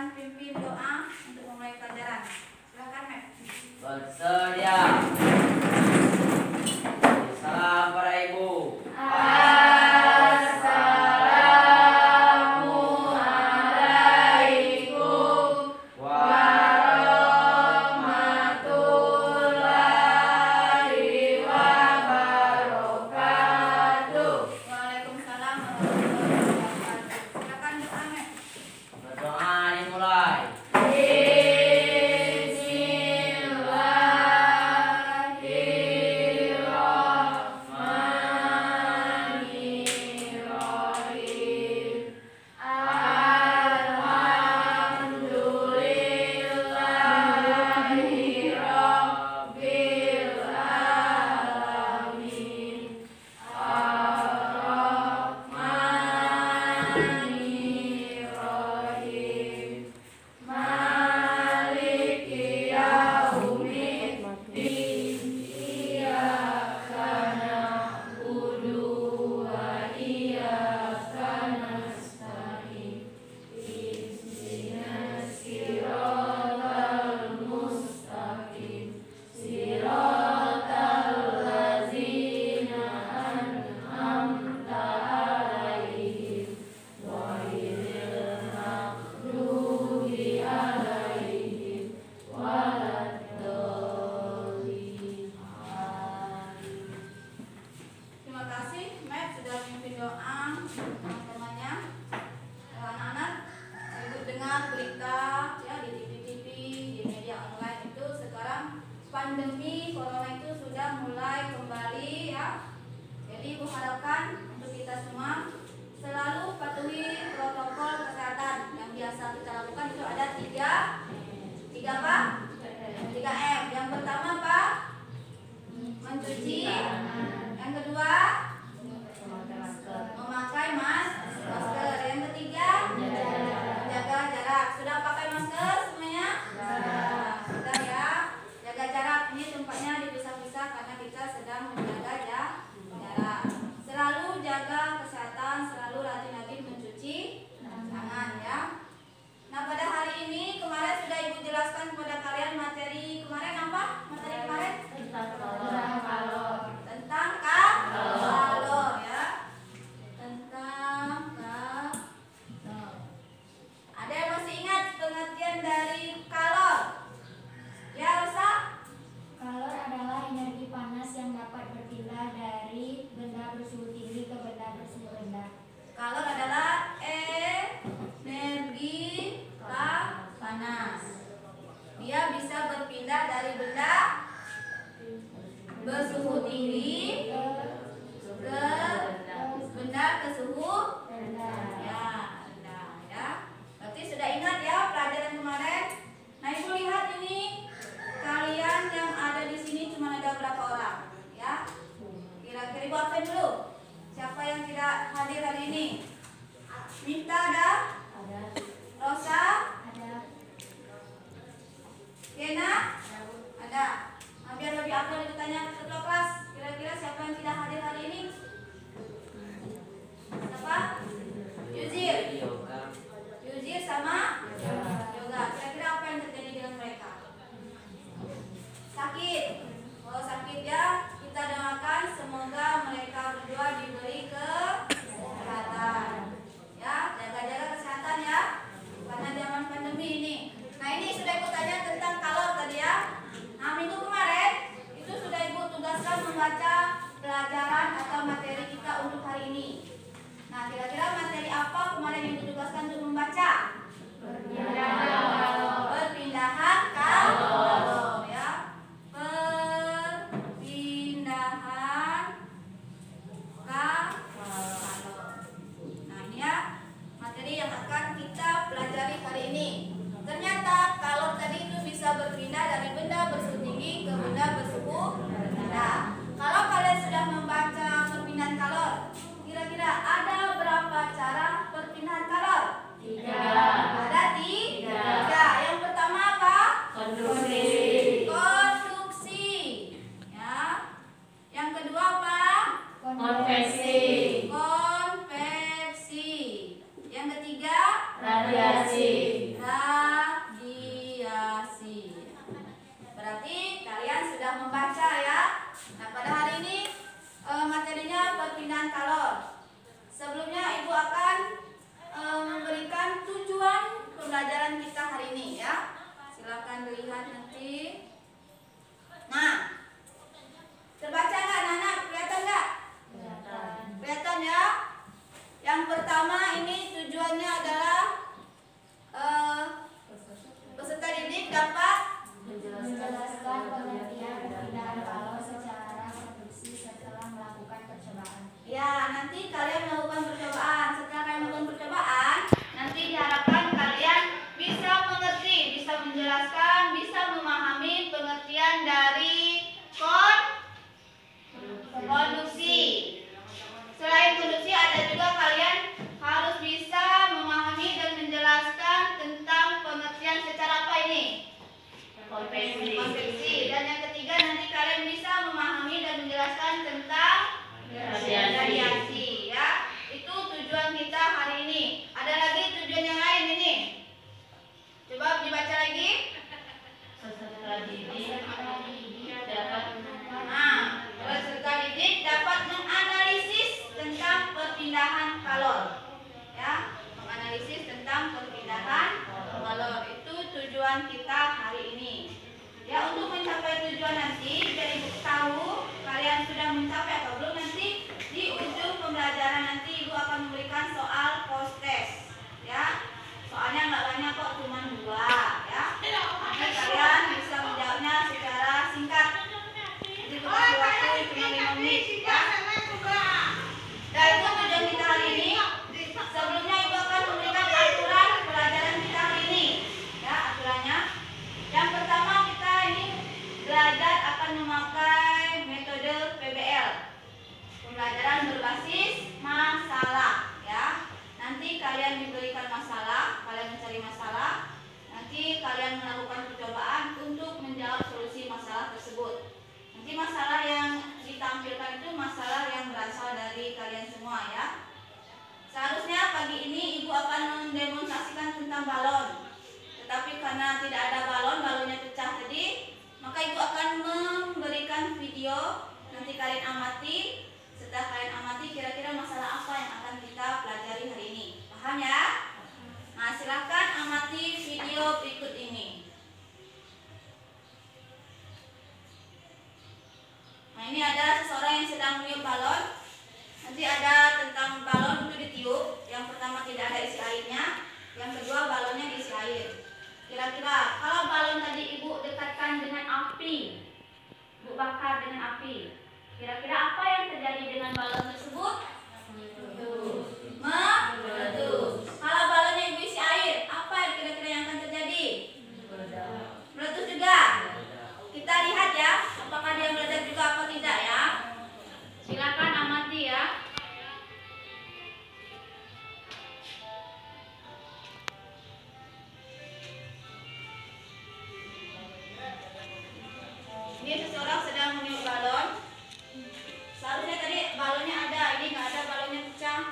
akan pimpin doa untuk memulai pelajaran. Silakan, Mek. Bersedia. Salam para ibu. Assalamualaikum warahmatullahi wabarakatuh. Waalaikumsalam warahmatullahi wabarakatuh. Silakan doa, Mek. Berdoa dimulai. Terima kasih, Mek, sudah memimpin doa teman-temannya. Anak-anak ikut dengar berita ya di TV-TV, di media online itu sekarang pandemi corona itu sudah mulai kembali ya. Jadi Ibu harapkan untuk kita semua selalu patuhi protokol kesehatan yang biasa kita lakukan. Itu ada tiga apa? 3M. Yang pertama apa? Mencuci. Yang kedua, memakai masker. Yang ketiga, menjaga jarak. Sudah pakai masker semuanya? Nah, sudah ya. Jaga jarak. Ini tempatnya dipisah-pisah karena kita sedang menjaga jarak. Selalu jaga kesehatan, selalu rajin-rajin mencuci tangan ya. Nah, pada hari ini kemarin sudah Ibu jelaskan kepada kalian materi kemarin apa? Materi kemarin? Tentang kalor ya. Tentang kalor. Ada yang masih ingat pengertian dari kalor? Ya, Rosa? Kalor adalah energi panas yang dapat berpindah dari benda bersuhu tinggi ke benda bersuhu rendah. Kalor adalah energi panas. Dia bisa berpindah dari benda bersuhu tinggi ke benda bersuhu rendah ya. Berarti sudah ingat ya pelajaran kemarin. Nah, Ibu lihat ini kalian yang ada di sini cuma ada berapa orang ya? Kira-kira Ibu absen dulu. Siapa yang tidak hadir hari ini? Minta ada? Rosa? Ada. Kena? Ada. Nah, biar lebih aktual ditanya ke ketua kelas. Kira-kira siapa yang tidak hadir hari ini? Siapa? Yuzir. Yuzir sama Yoga. Kira-kira apa yang terjadi dengan mereka? Sakit. Kalau sakit ya, kita doakan semoga mereka berdua diberi kesehatan. Ya, jaga-jaga kesehatan. Konveksi. Dan yang ketiga nanti kalian bisa memahami dan menjelaskan tentang radiasi ya. Itu tujuan kita hari ini. Ada lagi tujuan yang lain ini. Coba dibaca lagi. Peserta didik dapat menganalisis tentang perpindahan kalor. Ya, menganalisis tentang perpindahan kalor. Itu tujuan kita hari ini. Ya, untuk mencapai tujuan nanti, biar Ibu tahu kalian sudah mencapai atau belum, nanti di ujung pembelajaran nanti Ibu akan memberikan soal post test. Ya, soalnya nggak banyak kok, cuma 2 ya. Nanti kalian bisa menjawabnya secara singkat. Jadi kasih waktu cuma 5 menit ya. Dan itu tujuan kita hari ini. Sebelumnya Ibu akan memberikan aturan pelajaran kita hari ini. Ya, aturannya. Yang pertama kita ini belajar akan memakai metode PBL. Pembelajaran berbasis masalah ya. Nanti kalian diberikan masalah, kalian mencari masalah. Nanti kalian melakukan percobaan untuk menjawab solusi masalah tersebut. Nanti masalah yang ditampilkan itu masalah yang berasal dari kalian semua ya. Seharusnya pagi ini Ibu akan mendemonstrasikan tentang balon. Tetapi karena tidak ada balon, balonnya pecah tadi, maka Ibu akan memberikan video. Nanti kalian amati. Setelah kalian amati, kira-kira masalah apa yang akan kita pelajari hari ini. Paham ya? Nah, silakan amati video berikut ini. Nah, ini ada seseorang yang sedang meniup balon. Nanti ada tentang balon itu ditiup. Yang pertama tidak ada isi airnya. Yang kedua balonnya diisi air. Kira-kira kalau balon tadi Ibu dekatkan dengan api, Ibu bakar dengan api, kira-kira apa yang terjadi dengan balon tersebut? Meletus. Kalau balonnya Ibu isi air, apa kira-kira yang akan terjadi? Meletus juga. Kita lihat ya, apakah dia meledak juga atau tidak ya. Silakan amati ya. Ini seseorang sedang meniup balon. Seharusnya tadi balonnya ada, ini nggak ada, balonnya pecah.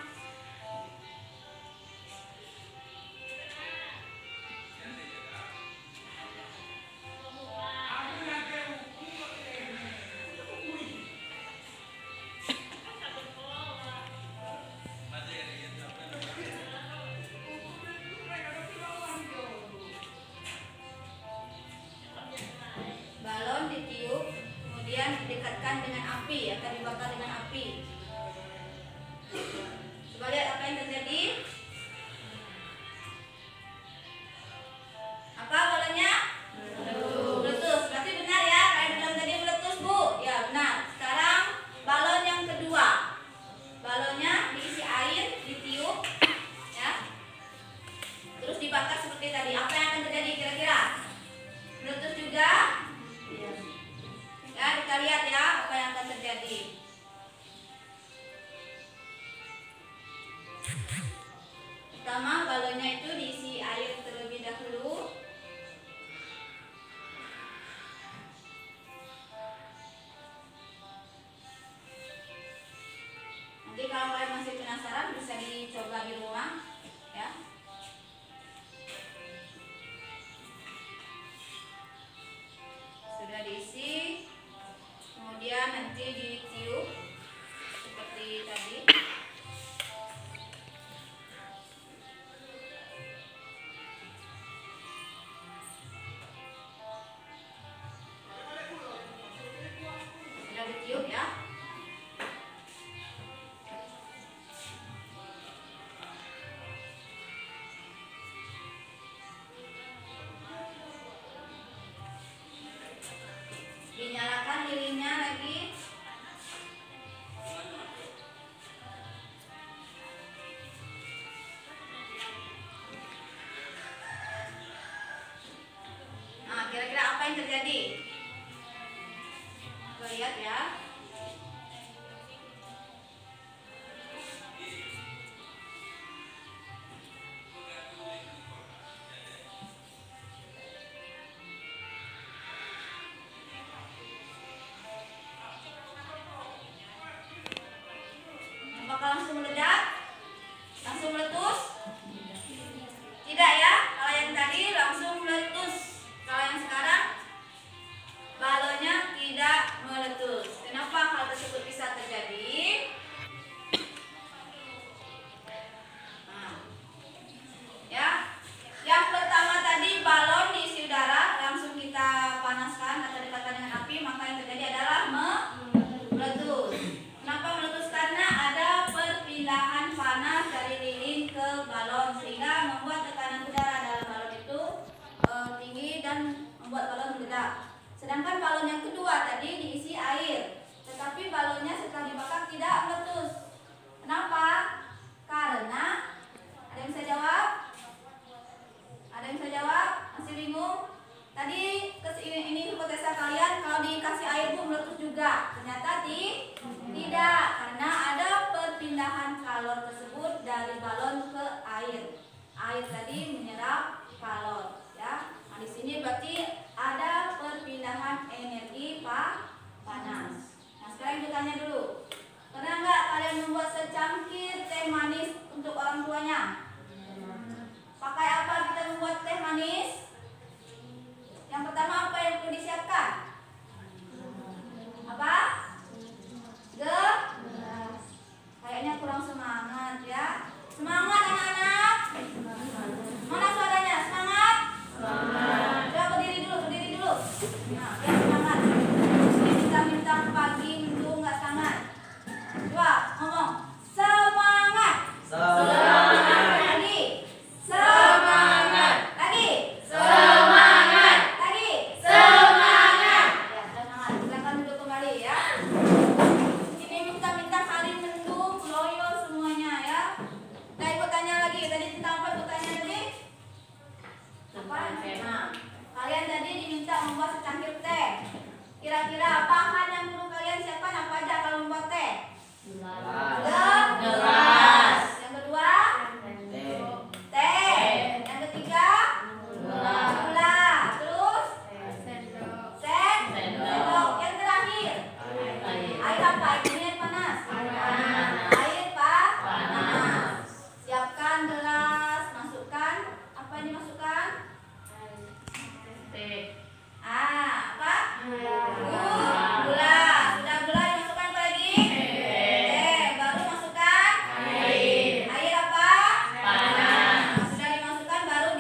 Balon ditiup, kemudian didekatkan dengan api atau dibakar dengan api. Coba lihat apa yang terjadi. Apa balonnya? Meletus. Berarti benar ya, kalian bilang tadi meletus, Bu. Ya, benar. Sekarang balon yang kedua. Balonnya diisi air, ditiup ya. Terus dibakar seperti tadi. Apa yang akan terjadi kira-kira? Meletus juga. Ya, kita lihat ya apa yang akan terjadi. Pertama, balonnya itu diisi air terlebih dahulu. Nanti kalau kalian masih penasaran bisa dicoba di rumah ya. Sudah diisi, kemudian nanti ditiup seperti tadi. Sudah ditiup ya. Dinyalakan lilinnya lagi. Nah, kira-kira apa yang terjadi? Coba lihat ya. Sedangkan balon yang kedua tadi diisi air, tetapi balonnya setelah dibakar tidak meletus. Kenapa? Karena ada yang bisa jawab? Ada yang bisa jawab? Masih bingung? Tadi ini hipotesa kalian kalau dikasih air pun meletus juga. Ternyata tidak, karena ada perpindahan kalor tersebut dari balon ke air. Air tadi menyerap kalor, ya. Nah, di sini berarti ada perpindahan energi panas. Nah, sekarang kita tanya dulu. Pernah nggak kalian membuat secangkir teh manis untuk orang tuanya? Pakai apa kita membuat teh manis? Yang pertama apa yang perlu disiapkan? Apa? Gelas. Kayaknya kurang semangat ya. Semangat anak-anak. Mana suaranya? Semangat? Semangat. Coba berdiri dulu. Nah, ya semangat. Bintang-bintang pagi mendung nggak semangat. Coba ngomong. Semangat. Semangat. Lagi. Semangat. Lagi. Semangat. Lagi. Semangat. Ya, semangat. Silakan duduk kembali ya. Ini bintang-bintang hari mendung, loyo semuanya ya. Nah, ikut tanya lagi. Tadi tentang apa ikut tanya tadi? Apa? Nah, kalian tadi diminta membuat secangkir teh. Kira-kira bahan yang perlu kalian siapkan apa aja kalau membuat teh? Gelas. Yang kedua? Teh. Yang ketiga? Gula. Terus? Sendok. Yang terakhir? Air apa? Air panas. Air panas. Siapkan gelas, masukkan apa yang dimasukkan? Apa? Gula. Sudah gula dimasukkan apa lagi? Teh. Baru masukkan air apa? Sudah dimasukkan baru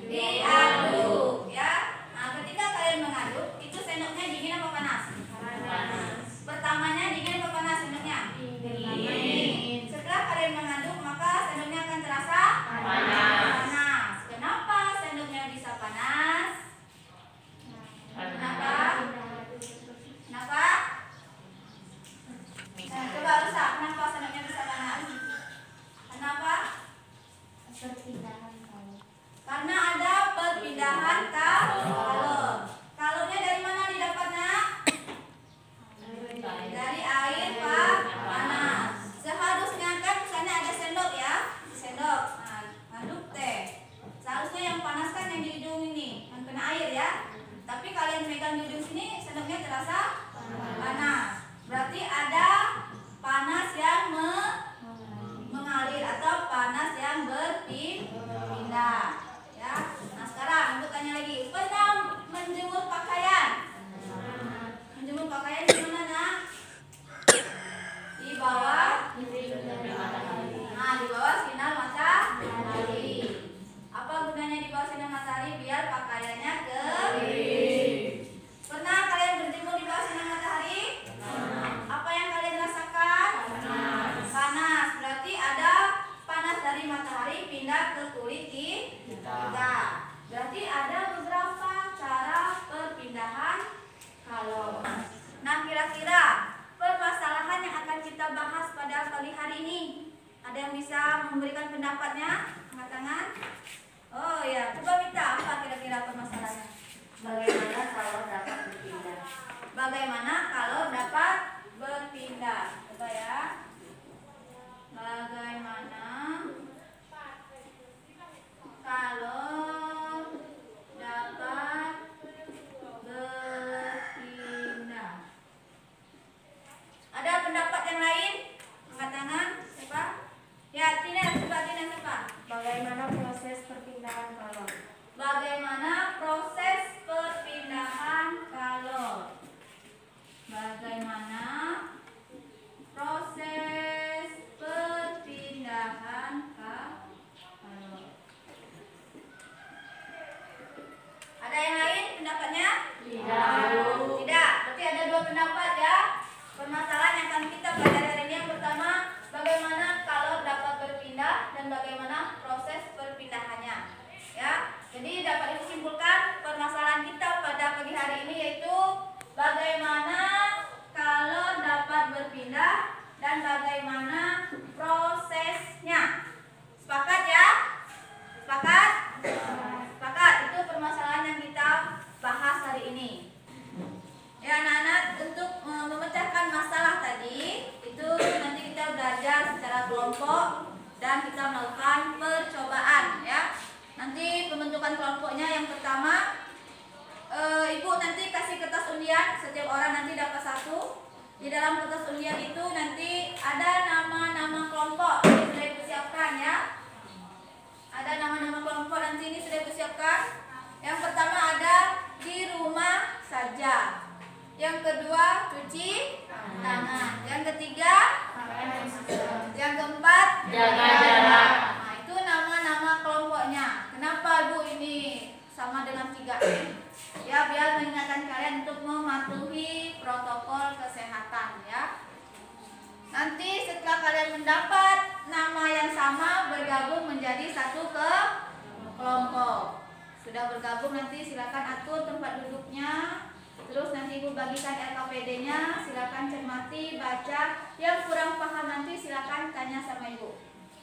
diaduk ya. Nah, ketika kalian mengaduk, itu sendoknya dingin apa panas? Pertamanya dingin apa panas sendoknya? Dingin. Setelah kalian mengaduk, maka sendoknya akan terasa panas. Kenapa sendoknya bisa panas? Kenapa? Coba rusak. Kenapa sendoknya bisa panas? Kenapa? Perpindahan kalor. Karena ada perpindahan kalor. Kalornya dari mana didapatnya? Dari air panas. Seharusnya kan misalnya ada sendok ya, sendok. Nah, ngaduk teh. Seharusnya yang panas kan yang di hidung ini, yang kena air ya. Tapi kalian megang di hidung sini, sendoknya terasa panas. Berarti ada panas yang mengalir atau panas yang berpindah. Ya. Nah, sekarang untuk tanya lagi, pernah menjemur pakaian? Menjemur pakaian di mana, Nak? Di bawah. Nah, di bawah sinar matahari. Apa gunanya di bawah sinar matahari? Biar pakaiannya kering. Pernah kalian berjemur di bawah sinar matahari? Apa yang kalian rasakan? Panas. Berarti ada panas dari matahari pindah ke kulit kita. Berarti ada beberapa cara perpindahan kalor. Nah, kira-kira permasalahan yang akan kita bahas pada pagi hari ini, ada yang bisa memberikan pendapatnya? Angkat tangan. Oh ya, coba minta apa kira-kira permasalahannya? Bagaimana kalor dapat berpindah? Bagaimana kalor dapat berpindah? Coba ya. Bagaimana kalor dapat berpindah? Ada pendapat yang lain? Angkat tangan. Siapa? Ya, Tina. Coba Tina siapa? Bagaimana proses perpindahan kalor? Bagaimana proses perpindahan kalor? Bagaimana proses perpindahan kalor? Ada yang lain pendapatnya? Tidak. Berarti ada dua pendapat ya. Permasalahan yang akan kita pelajari hari ini, yang pertama, bagaimana kalor dapat berpindah dan bagaimana proses perpindahannya. Ya. Jadi dapat disimpulkan dan bagaimana prosesnya. Sepakat ya? Sepakat? Sepakat. Itu permasalahan yang kita bahas hari ini. Ya anak-anak, untuk memecahkan masalah tadi itu nanti kita belajar secara kelompok dan kita melakukan percobaan ya. Nanti pembentukan kelompoknya yang pertama, ibu nanti kasih kertas undian, setiap orang nanti dapat satu. Di dalam kertas undian itu nanti ada nama-nama kelompok, ini sudah dipersiapkan ya. Ada nama-nama kelompok nanti ini sudah dipersiapkan. Yang pertama ada di rumah saja. Yang kedua cuci tangan. Yang ketiga, yang keempat jaga jarak. Nah, itu nama-nama kelompoknya. Kenapa Bu ini sama dengan 3M? Ya, biar mengingatkan kalian untuk mematuhi protokol kesehatan ya. Nanti setelah kalian mendapat nama yang sama, bergabung menjadi satu kelompok. Sudah bergabung nanti silakan atur tempat duduknya. Terus nanti Ibu bagikan LKPD-nya, silakan cermati, baca. Yang kurang paham nanti silakan tanya sama Ibu.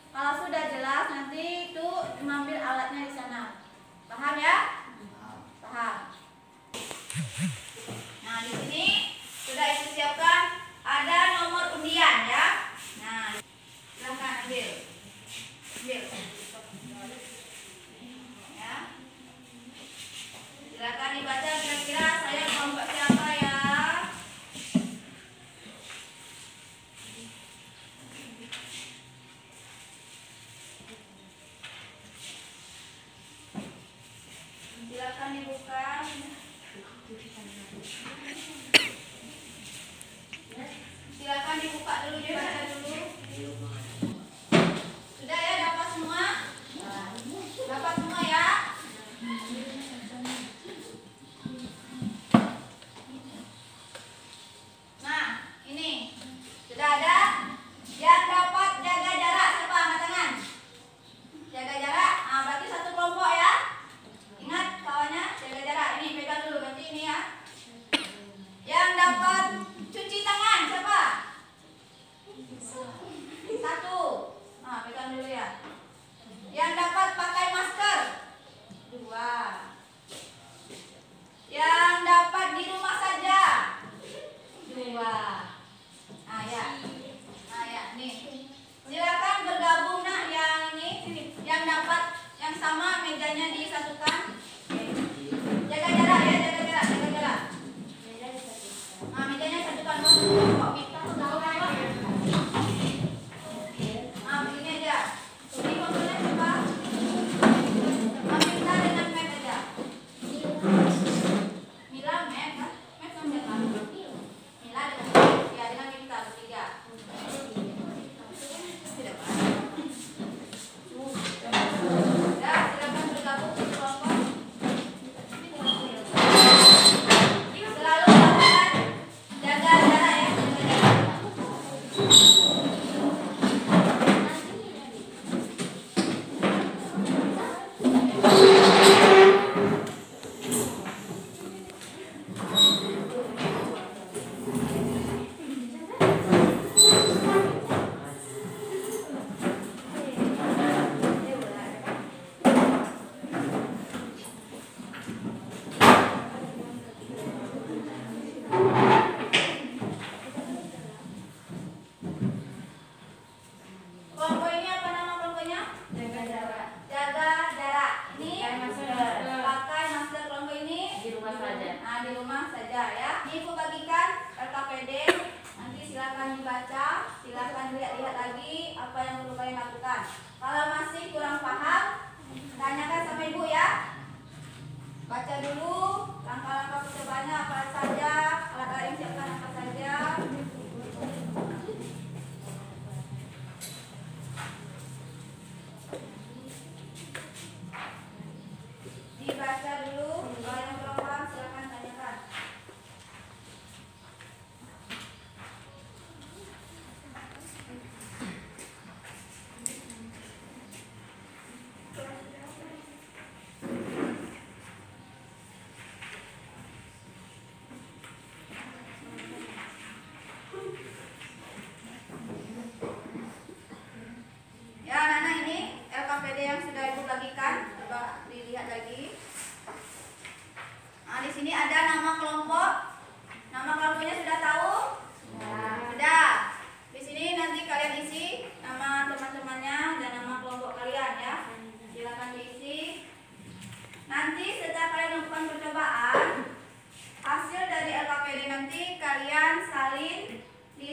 Kalau sudah jelas nanti itu mengambil alatnya di sana. Paham ya? Paham. Nah, di sini sudah Ibu siapkan ada nomor undian ya. Nah, silakan ambil. Ambil. Ya. Silakan dibaca kira-kira saya kelompok siapa ya. Silakan dibuka. Silakan dibuka dulu, dibaca dulu. Sudah ya, dapat semua? Dapat semua ya? Nah, ini sudah ada. Yang dapat jaga jarak siapa? Angkat tangan. Jaga jarak. Nah, berarti satu kelompok ya. Ingat kawannya jaga jarak. Ini pegang dulu, berarti ini ya. Yang dapat cuci tangan siapa? Satu. Nah, pegang dulu ya. Yang dapat pakai masker? 2. Yang dapat di rumah saja? 2. Nah ya. Nah ya, nih. Silakan bergabung nak yang ini sini. Yang dapat yang sama mejanya disatukan. Jaga jarak ya, jaga jarak, jaga jarak. Nah, mejanya satukan kok kita tahu apa? Nah, begini aja. Ini mobilnya coba. Ambilnya dengan mat aja. Mila mat kan? Mat sama siapa? Mila dengan mat. Ya, dengan kita bertiga. Tidak apa. Ya, silakan bergabung di kelompok. Selalu lakukan jaga jarak ya, jaga jarak. Kelompok ini apa nama kelompoknya? Jaga jarak. Jaga jarak. Ini Pakai masker. pakai masker kelompok ini Di rumah saja. Nah, di rumah saja ya. Ini Ibu bagikan LKPD. Nanti silakan dibaca, silakan lihat-lihat lagi apa yang perlu kalian lakukan. Kalau masih kurang paham, tanyakan sama Ibu ya. Baca dulu langkah-langkah percobaannya apa saja, alat-alat yang siapkan apa saja. Dibaca dulu, kalau yang kurang paham silakan tanyakan.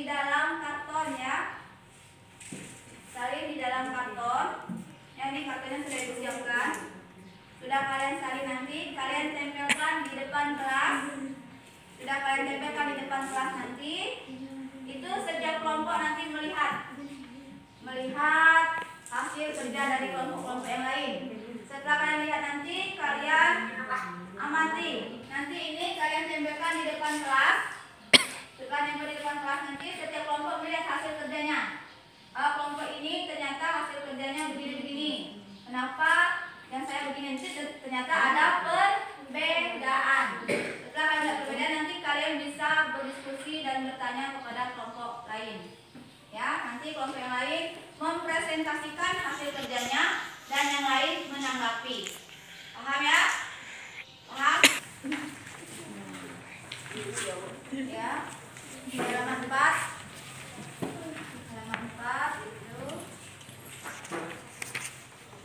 dalam karton ya. Salin di dalam karton. Yang ini kartonnya sudah disiapkan. Sudah kalian salin nanti, kalian tempelkan di depan kelas. Sudah kalian tempelkan di depan kelas nanti. Itu setiap kelompok nanti melihat hasil kerja dari kelompok-kelompok yang lain. Setelah kalian lihat nanti, kalian amati. Nanti ini kalian tempelkan di depan kelas. Setelah tempel di depan kelas nanti, setiap kelompok melihat hasil kerjanya. Kelompok ini ternyata hasil kerjanya begini-begini. Kenapa yang saya begini nanti ternyata ada perbedaan. Setelah ada perbedaan nanti kalian bisa berdiskusi dan bertanya kepada kelompok lain. Ya, nanti kelompok yang lain mempresentasikan hasil kerjanya dan yang lain menanggapi. Paham ya? Paham? Ya. Halaman 4. Halaman 4 itu.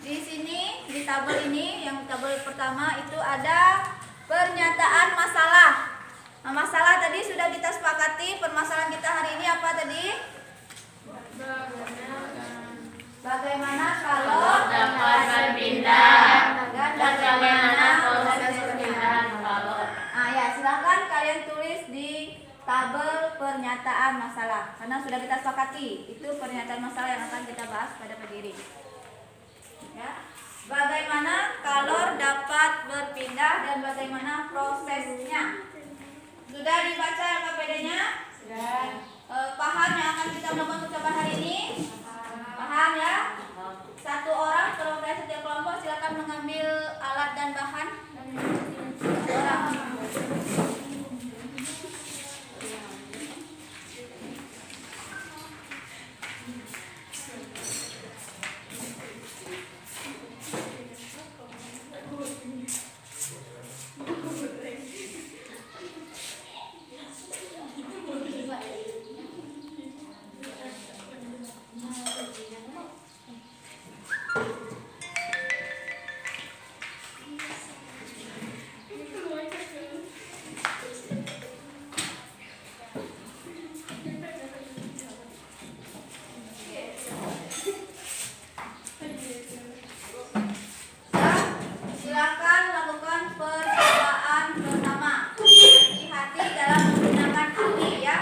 Di sini di tabel ini, yang tabel pertama itu ada pernyataan masalah. Nah, masalah tadi sudah kita sepakati. Permasalahan kita hari ini apa tadi? Bagaimana kalau dapat berpindah dan bagaimana proses perpindahan balok. Nah ya, silahkan kalian tulis di tabel pernyataan masalah karena sudah kita sepakati itu pernyataan masalah yang akan kita bahas pada pagi ini. Ya, bagaimana kalau dapat berpindah dan bagaimana prosesnya? Sudah dibaca KPD-nya? Sudah. Paham yang akan kita melakukan ucapan hari ini? Paham ya? Satu orang perwakilan setiap kelompok silakan mengambil alat dan bahan. Orang. Silakan lakukan percobaan pertama. Hati-hati dalam menggunakan api ya.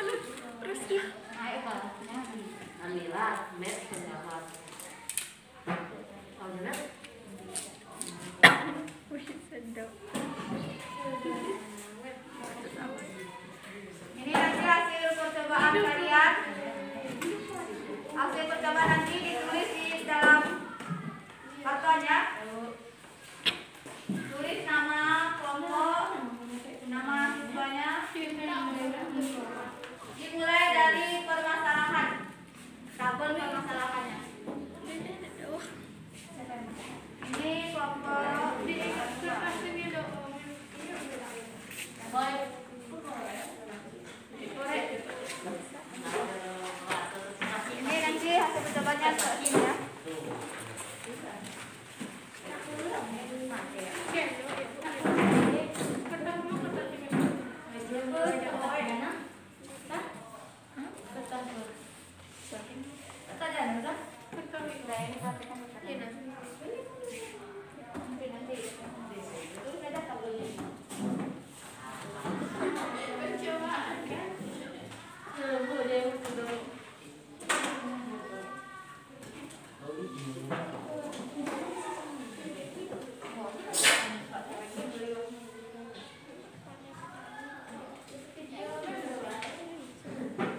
Naik kelasnya. Alhamdulillah, met pendapat. Oh, benar? Ini nanti hasil percobaan kalian. Hasil percobaan nanti ditulis di dalam kartonnya. Tulis nama kelompok, nama siswanya. Dimulai dari permasalahan. Tabel permasalahannya. Ini kelompok. Ini nanti hasil percobaannya seperti ini ya.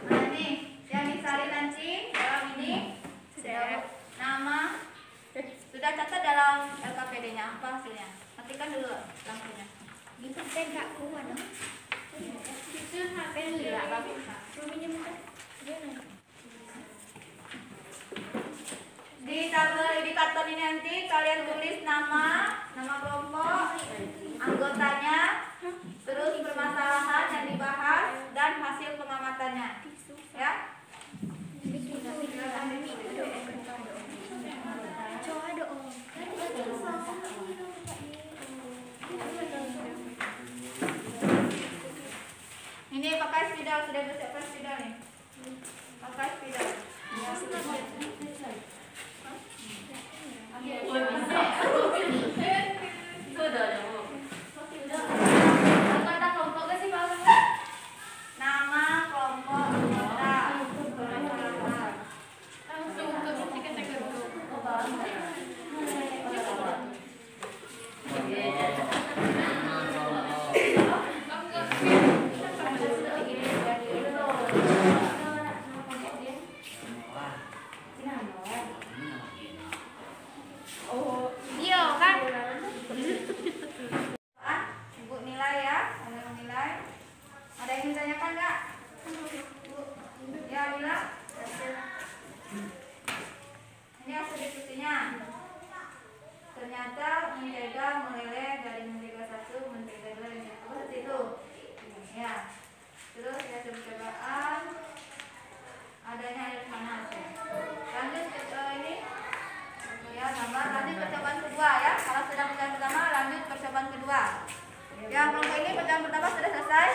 Nah nih, yang disalin nanti dalam ini nama sudah catat dalam LKPD-nya apa hasilnya? Ketikkan dulu langsungnya. Di tabel di karton ini nanti kalian tulis nama kelompok, anggotanya, terus permasalahan yang dibahas dan hasil pengamatannya. Ya. Ini pakai spidol, sudah bersiapkan spidol nih. Pakai spidol. Nama kelompok anggota. Ibu nilai ya, ada yang nilai. Ada yang ditanyakan nggak? Ya, Lila. Ini hasil diskusinya. Ternyata mentega meleleh dari mentega satu, mentega dua, dan seperti itu. Ya. Terus hasil percobaan adanya air panas. Lanjut ke ini. Ya, gambar. Lanjut percobaan kedua ya. Kalau sudah percobaan pertama, lanjut percobaan kedua. Yang kelompok ini percobaan pertama sudah selesai.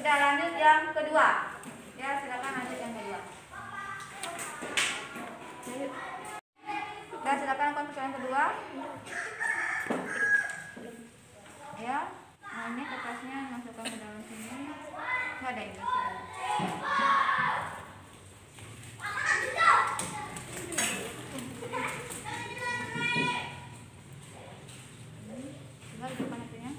Sudah, lanjut yang kedua. Ya, silakan lanjut yang kedua. Ya, silakan lakukan percobaan kedua. Ya, nah ini kertasnya masukkan ke dalam sini. Nggak ada ini. Coba di depan itunya.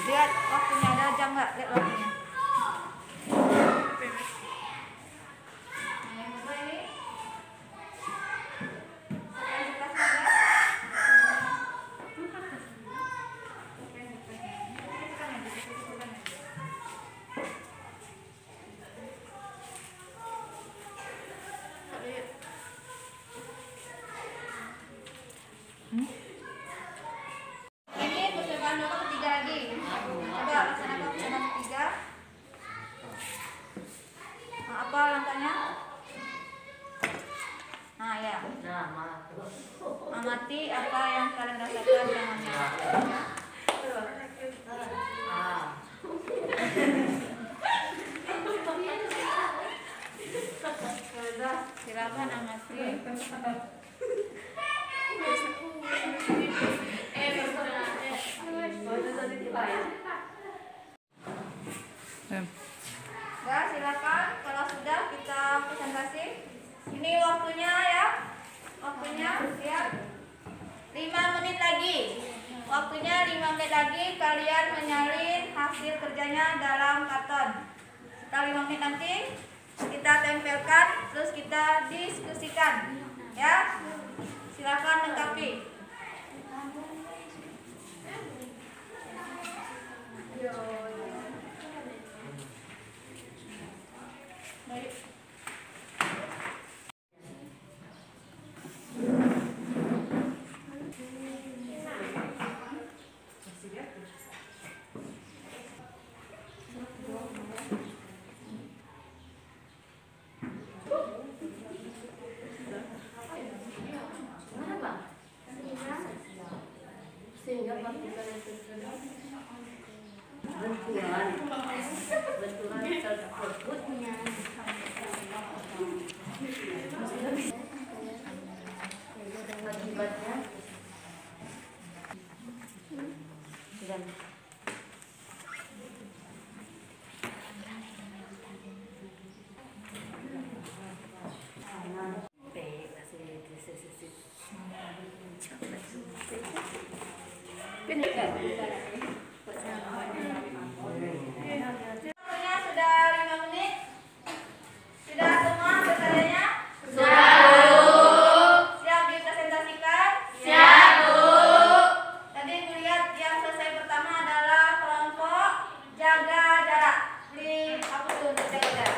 Lihat waktunya, ada jam nggak? Lihat waktunya. Nah, yang kedua ini. Sekarang kertasnya ada. Ini percobaan nomor ketiga lagi. Coba laksanakan percobaan ketiga. Nah, apa langkahnya? Nah ya, amati apa yang kalian rasakan dengannya. Silakan amati. Waktunya 5 menit lagi kalian menyalin hasil kerjanya dalam karton. Setelah 5 menit nanti kita tempelkan, terus kita diskusikan. Ya, silakan lengkapi. Sehingga partikel itu benturan tersebut akibatnya dan Waktunya sudah 5 menit. Sudah semua selesainya? Siap dipresentasikan? Tadi melihat yang selesai pertama adalah kelompok jaga jarak. Beri hapus dulu untuk jaga jarak.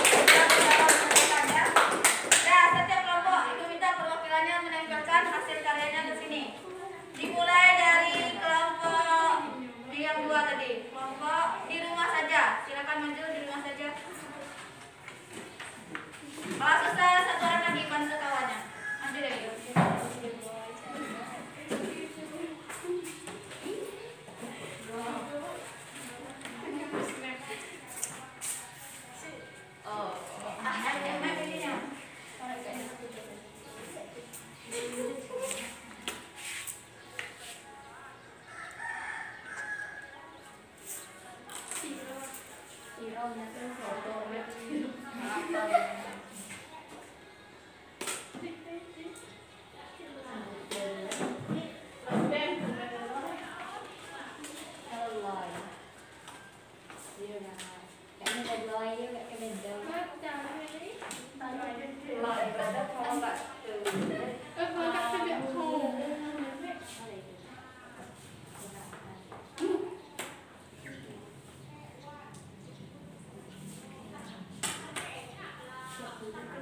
Kita bersama mengerjakan ya. Ya, setiap kelompok itu minta perwakilannya menempelkan hasil karyanya ke sini. Dimulai dari kelompok yang 2 tadi. Kelompok di rumah saja. Silakan maju di rumah saja. Kalau susah satu orang lagi bantu kawannya. Maju lagi.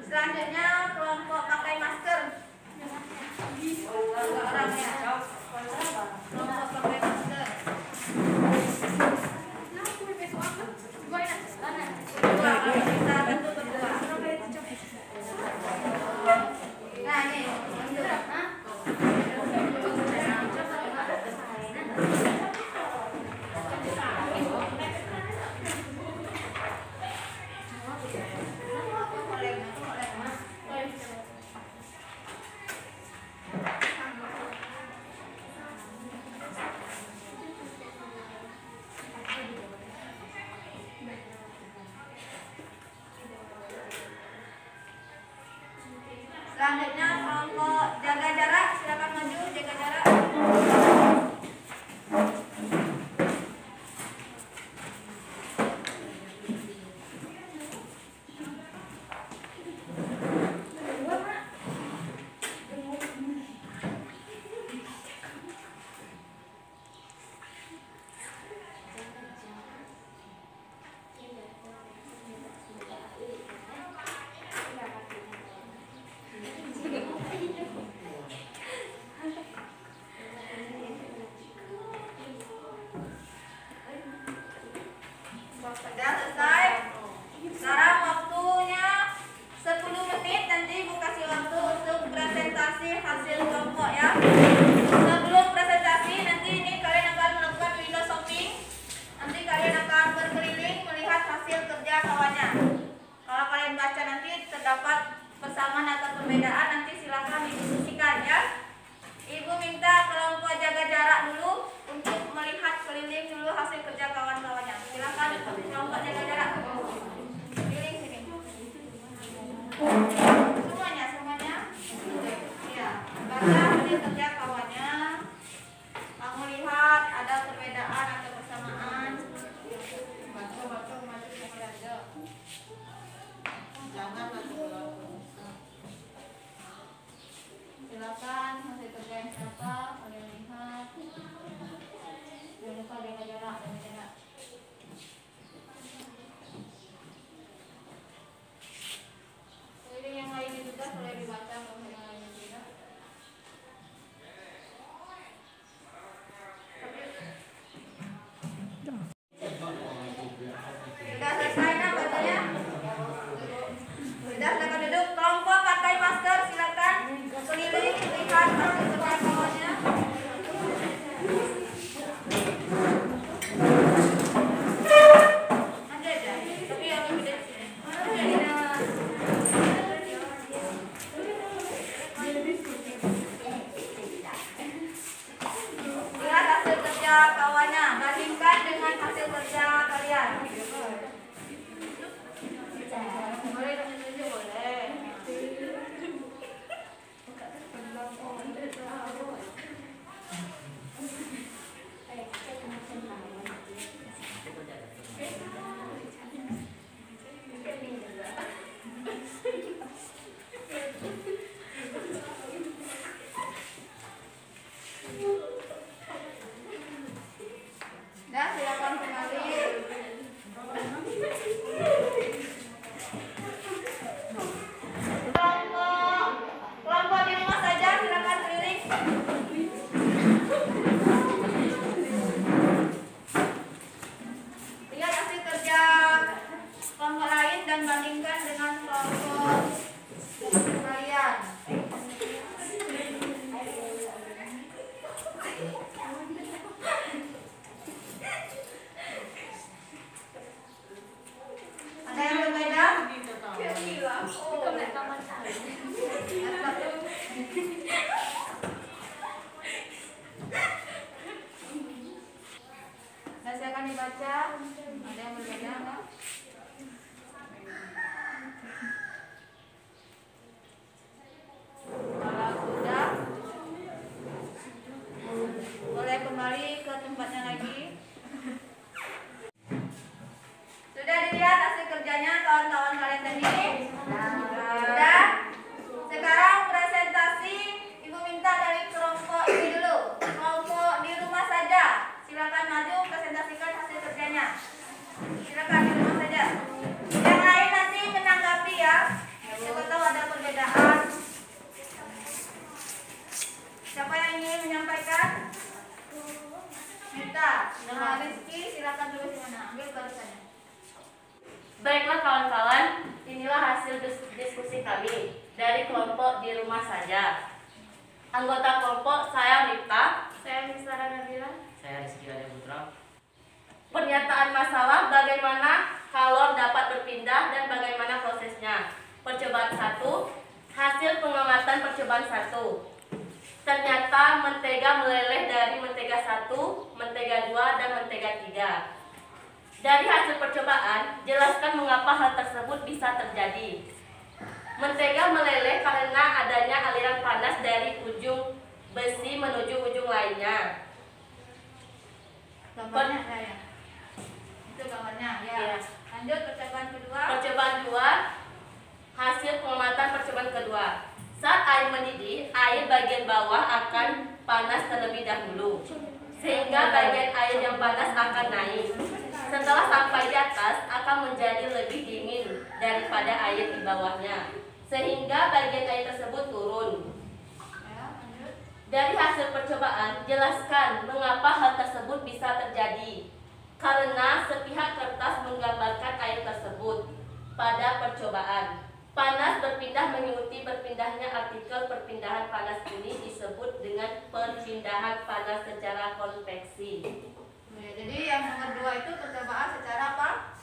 Selanjutnya kelompok pakai masker. Orangnya. Kelompok pakai masker. Berdua, kalau bisa tentu berdua. Nah ini, berdua. Janganlah berlaku. Silakan hasil kerja yang siapa kalian lihat. Jangan lupa jaga jarak. Jadi yang lain juga boleh dibaca kalau yang lain tidak. Sudah selesai nak bacanya? Sudah, silakan duduk. Kelompok pakai masker, silakan keliling lihat hasil kerja kawannya. Ada aja, tapi yang lebih dari sini. Lihat hasil kerja kawannya, bandingkan dengan hasil kerja kalian. Boleh tunjuk boleh. Dah, silakan kembali. Kelompok di rumah saja, silakan keliling. Lihat hasil kerja kelompok lain dan bandingkan dengan kelompok kalian. Ada yang berbeda? Nah, silakan dibaca. Ada yang berbeda enggak? Kalau sudah, boleh kembali ke tempatnya lagi. Sudah dilihat hasil kerjanya kawan-kawan kalian tadi? Sudah. Sekarang presentasi Ibu minta dari kelompok ini dulu. Kelompok di rumah saja. Silakan maju presentasikan hasil kerjanya. Silakan di rumah saja. Yang lain nanti menanggapi ya. Siapa tahu ada perbedaan. Siapa yang ingin menyampaikan? Mita, nah Rizky, silakan dulu di mana? Ambil barisannya. Baiklah kawan-kawan, inilah hasil diskusi kami dari kelompok di rumah saja. Anggota kelompok saya Mita, Saya Misara Nabila. Saya Rizky Raden Putra. pernyataan masalah bagaimana kalor dapat berpindah dan bagaimana prosesnya. Percobaan 1, hasil pengamatan percobaan 1. Ternyata mentega meleleh dari mentega 1, mentega 2, dan mentega 3. Dari hasil percobaan, jelaskan mengapa hal tersebut bisa terjadi. Mentega meleleh karena adanya aliran panas dari ujung besi menuju ujung lainnya. Gambarnya ada ya? Itu gambarnya ya. Iya. Lanjut percobaan kedua. Percobaan 2, hasil pengamatan percobaan kedua. Saat air mendidih, air bagian bawah akan panas terlebih dahulu, sehingga bagian air yang panas akan naik. Setelah sampai di atas, akan menjadi lebih dingin daripada air di bawahnya, sehingga bagian air tersebut turun. Ya, lanjut. Dari hasil percobaan, jelaskan mengapa hal tersebut bisa terjadi. Karena sepihak kertas menggambarkan air tersebut pada percobaan. Panas berpindah mengikuti berpindahnya artikel perpindahan panas ini disebut dengan perpindahan panas secara konveksi. Ya, jadi yang nomor 2 itu percobaan secara apa?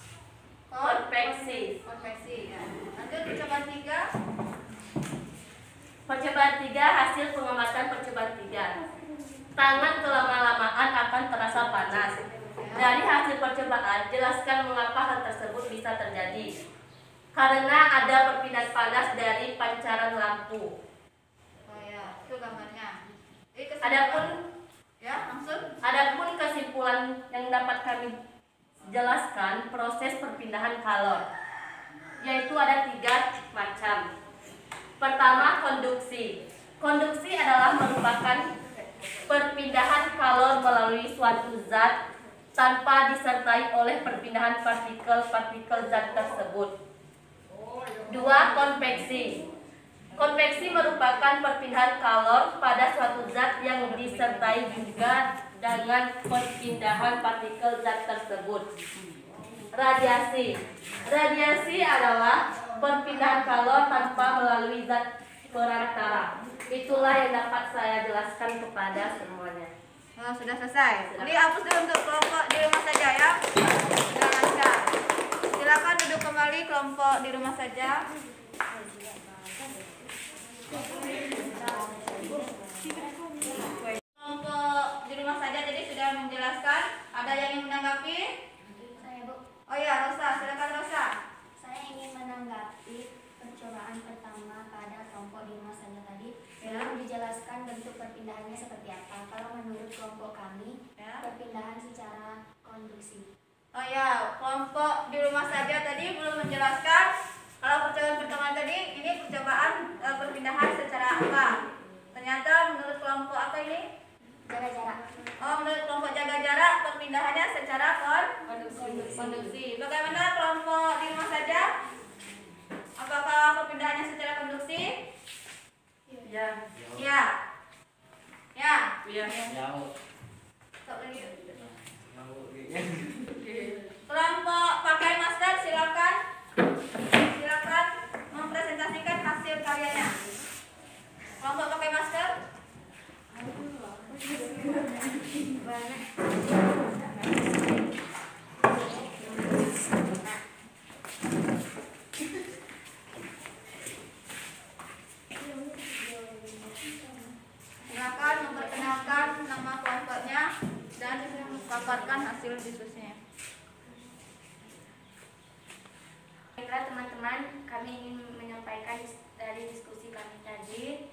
Konveksi. Konveksi ya. Lanjut percobaan 3. Percobaan 3, hasil pengamatan percobaan 3. Tangan kelama-lamaan akan terasa panas. Dari hasil percobaan, jelaskan mengapa hal tersebut bisa terjadi. Karena ada perpindahan panas dari pancaran lampu. Oh ya, itu gambarnya. Adapun kesimpulan yang dapat kami jelaskan proses perpindahan kalor. yaitu ada 3 macam. Pertama, konduksi. Konduksi adalah merupakan perpindahan kalor melalui suatu zat tanpa disertai oleh perpindahan partikel-partikel zat tersebut. 2. Konveksi. Konveksi merupakan perpindahan kalor pada suatu zat yang disertai juga dengan perpindahan partikel zat tersebut. Radiasi. Radiasi adalah perpindahan kalor tanpa melalui zat perantara. Itulah yang dapat saya jelaskan kepada semuanya. Oh, sudah selesai. Jadi hapus dulu untuk kelompok di rumah saja ya. Sudah lancar. Silakan duduk kembali kelompok di rumah saja. Kelompok di rumah saja tadi sudah menjelaskan. Ada yang ingin menanggapi? Saya, Bu. Oh ya, Rosa, silakan Rosa. Saya ingin menanggapi percobaan pertama pada kelompok di rumah saja tadi. Ya. Belum dijelaskan bentuk perpindahannya seperti apa. Kalau menurut kelompok kami, Ya. perpindahan secara konduksi. Oh ya, kelompok di rumah saja tadi belum menjelaskan. Kalau percobaan pertama tadi, ini percobaan perpindahan secara apa? Ternyata menurut kelompok apa ini? Jaga jarak. Oh, menurut kelompok jaga jarak, perpindahannya secara konduksi. Bagaimana kelompok di rumah saja? Apakah perpindahannya secara konduksi? Ya. Ya. Ya. Ya. Stop lagi. Kelompok pakai masker, silakan. Silakan mempresentasikan hasil karyanya. Kelompok pakai masker. Silakan memperkenalkan nama kelompoknya dan paparkan hasil diskusinya. Baiklah teman-teman, kami ingin menyampaikan dari diskusi kami tadi.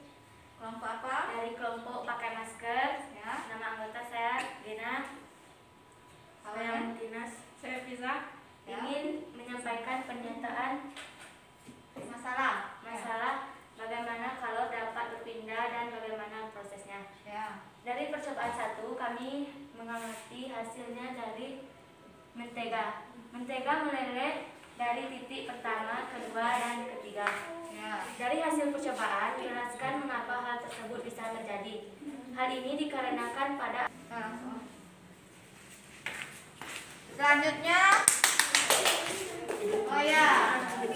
Kelompok apa? Dari kelompok pakai masker, Ya. nama anggota saya Gina. Saya Tinas. Saya bisa. Ya. Ingin menyampaikan pernyataan Masalah. masalah bagaimana kalor dapat berpindah dan bagaimana prosesnya. Ya. Dari percobaan 1 kami mengamati hasilnya dari mentega. Mentega meleleh dari titik pertama, kedua, dan ketiga. Ya. Dari hasil percobaan jelaskan mengapa hal tersebut bisa terjadi. Hal ini dikarenakan pada Nah, langsung. Selanjutnya, oh ya,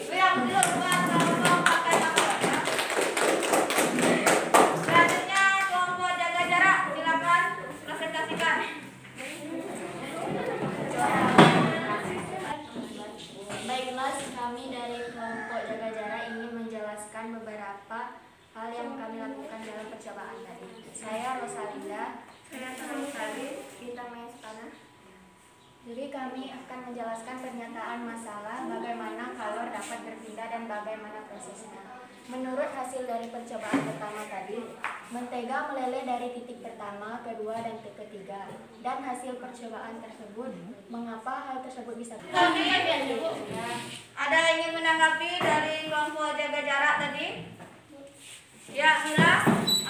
yang dulu buat kelompok pakai masker. Ya. Selanjutnya kelompok jaga jarak, silakan presentasikan. Baiklah, kami dari kelompok jaga jarak ingin menjelaskan beberapa hal yang kami lakukan dalam percobaan tadi. Saya Rosalinda. Saya Rosali. Kita Maestana. Jadi kami akan menjelaskan pernyataan masalah bagaimana kalor dapat berpindah dan bagaimana prosesnya. Menurut hasil dari percobaan pertama tadi, mentega meleleh dari titik pertama, kedua, dan ketiga. Dan hasil percobaan tersebut, mengapa hal tersebut bisa Kami ada yang ingin menanggapi dari kelompok jaga jarak tadi? Ya, Mila.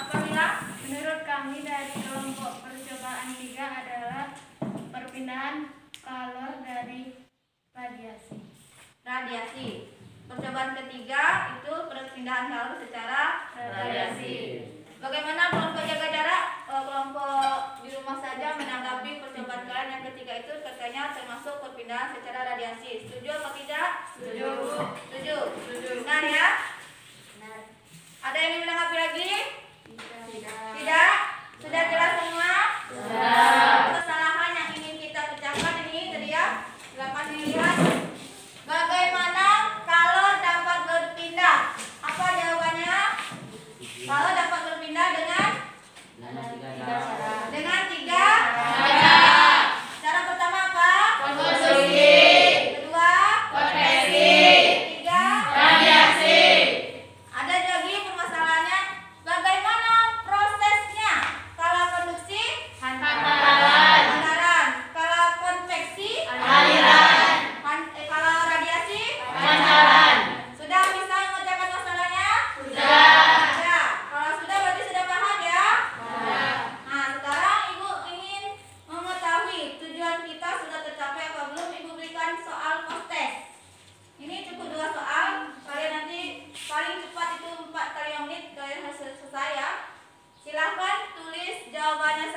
Apa Mila? Menurut kami dari kelompok percobaan 3 adalah perpindahan kalor dari radiasi. Radiasi. Percobaan ketiga itu perpindahan kalor secara Radiasi. Bagaimana kelompok jaga jarak? Kelompok di rumah saja menanggapi percobaan kalian yang ketiga itu katanya termasuk perpindahan secara radiasi. Setuju atau tidak? Setuju. Setuju. Setuju. Benar ya? benar? Ada yang ingin menanggapi lagi? Tidak. Tidak? Sudah jelas semua? Sudah. Kesalahan yang ingin kita pecahkan ini tadi ya. Silakan dilihat. Bagaimana kalor dapat berpindah? Apa jawabannya? Kalor dapat berpindah dengan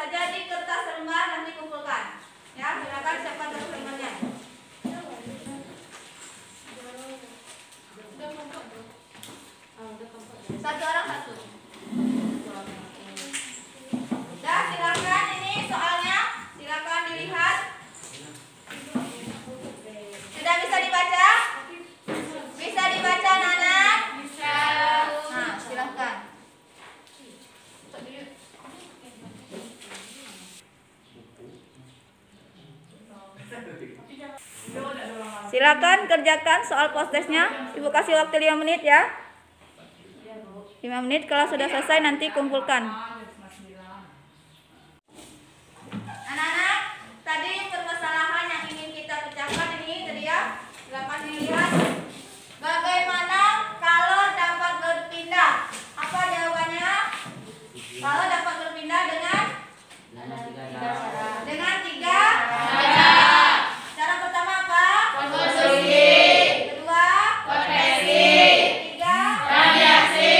saja di kertas lembar nanti kumpulkan. Ya, silakan siapkan kertas lembarnya. Satu orang satu. Udah, silakan ini soalnya, silakan dilihat. Sudah bisa dibaca? Bisa dibaca, Nana? Bisa. Nah, silakan. Silakan kerjakan soal post-testnya. Ibu kasih waktu 5 menit ya. 5 menit, kalau sudah selesai nanti kumpulkan. Anak-anak, tadi permasalahan yang ingin kita pecahkan ini tadi ya. Silakan dilihat. Bagaimana kalau dapat berpindah? Apa jawabannya? Kalau dapat berpindah dengan tiga cara. Cara pertama apa? Posisi. Kedua? Konveksi. Ketiga? radiasi.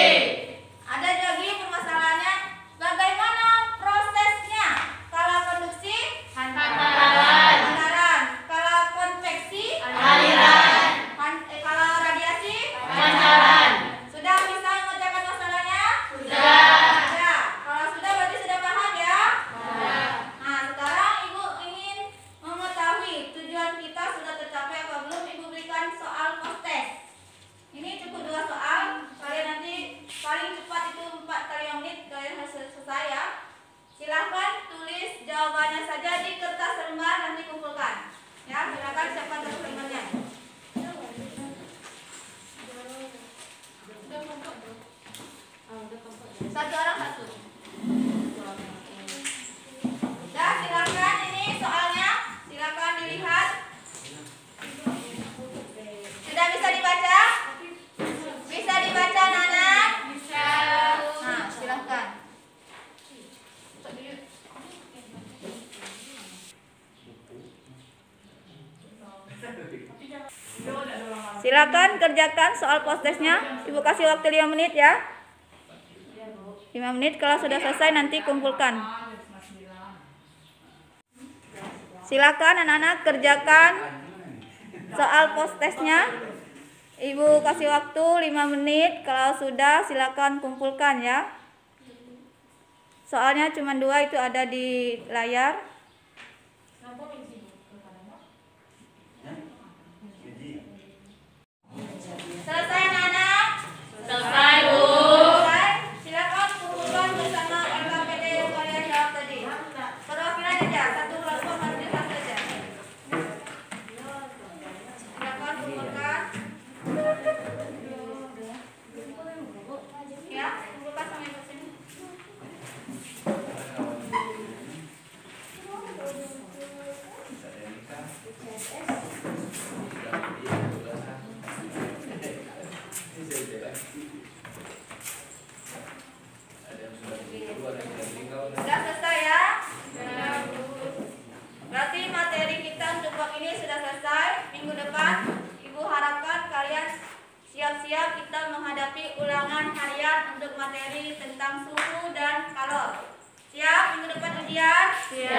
Ada lagi permasalahannya. Bagaimana prosesnya? Kalau konduksi? Hantaran. Kalau konveksi? Aliran. Kalau radiasi? Pancaran. Sudah bisa mengerjakan masalahnya? Sudah. Kalau sudah berarti sudah paham ya? Nah, sekarang Ibu ingin mengetahui tujuan kita sudah tercapai apa belum. Ibu berikan soal post-test. Ini cukup 2 soal. Kalian nanti paling cepat itu 4 kali 5 menit kalian harus selesai ya. Silahkan tulis jawabannya saja di kertas lembar nanti kumpulkan. Ya, silakan siapkan kertas lembarnya. Satu orang satu. Udah, silakan ini soalnya, silakan dilihat. Sudah bisa dibaca? Bisa dibaca, Nana? Bisa. Nah, silakan. Silakan kerjakan soal post-testnya. Ibu kasih waktu 5 menit ya. 5 menit, kalau sudah selesai nanti kumpulkan. Silakan anak-anak kerjakan soal post-testnya. Ibu kasih waktu 5 menit, kalau sudah silakan kumpulkan ya. Soalnya cuma 2 itu ada di layar. Selesai anak-anak? Selesai, Bu. Selesai. Silakan kumpulkan bersama LKPD yang kalian jawab tadi. Perwakilan aja, satu kelompok harusnya satu aja. Silakan kumpulkan. Ya, kumpulkan sampai ke sini. Sudah selesai ya? Berarti materi kita untuk bab ini sudah selesai. Minggu depan Ibu harapkan kalian siap-siap kita menghadapi ulangan harian untuk materi tentang suhu dan kalor. Siap minggu depan ujian? Siap.